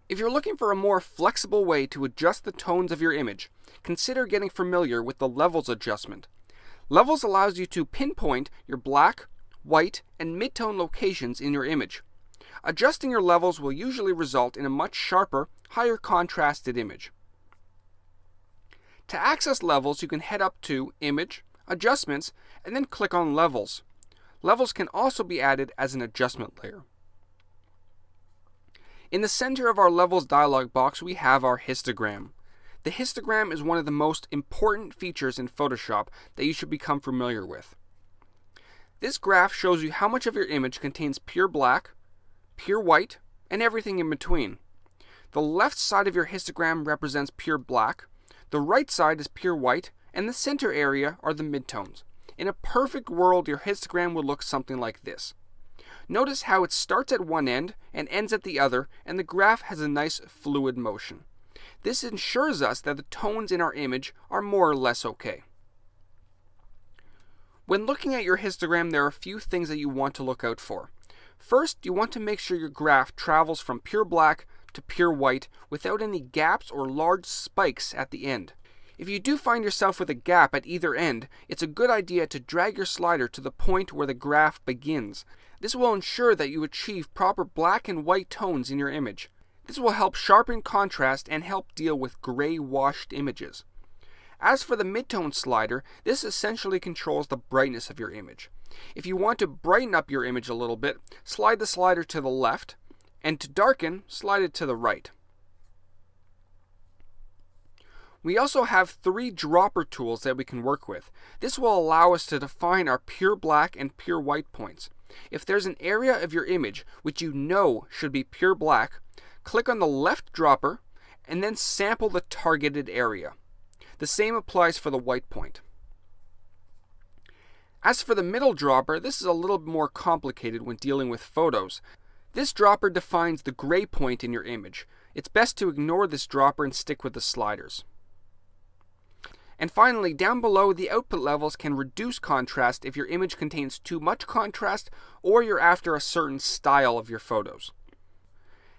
If you're looking for a more flexible way to adjust the tones of your image, consider getting familiar with the Levels adjustment. Levels allows you to pinpoint your black, white, and midtone locations in your image. Adjusting your levels will usually result in a much sharper, higher contrasted image. To access Levels, you can head up to Image, Adjustments, and then click on Levels. Levels can also be added as an adjustment layer. In the center of our Levels dialog box, we have our histogram. The histogram is one of the most important features in Photoshop that you should become familiar with. This graph shows you how much of your image contains pure black, pure white, and everything in between. The left side of your histogram represents pure black, the right side is pure white, and the center area are the midtones. In a perfect world, your histogram would look something like this. Notice how it starts at one end and ends at the other, and the graph has a nice fluid motion. This ensures us that the tones in our image are more or less okay. When looking at your histogram, there are a few things that you want to look out for. First, you want to make sure your graph travels from pure black to pure white without any gaps or large spikes at the end. If you do find yourself with a gap at either end, it's a good idea to drag your slider to the point where the graph begins. This will ensure that you achieve proper black and white tones in your image. This will help sharpen contrast and help deal with gray washed images. As for the midtone slider, this essentially controls the brightness of your image. If you want to brighten up your image a little bit, slide the slider to the left, and to darken, slide it to the right. We also have 3 dropper tools that we can work with. This will allow us to define our pure black and pure white points. If there's an area of your image which you know should be pure black, click on the left dropper and then sample the targeted area. The same applies for the white point. As for the middle dropper, this is a little more complicated when dealing with photos. This dropper defines the gray point in your image. It's best to ignore this dropper and stick with the sliders. And finally, down below, the output levels can reduce contrast if your image contains too much contrast or you're after a certain style of your photos.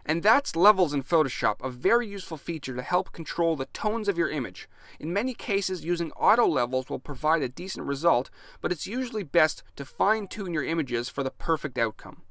And that's Levels in Photoshop, a very useful feature to help control the tones of your image. In many cases, using auto levels will provide a decent result, but it's usually best to fine-tune your images for the perfect outcome.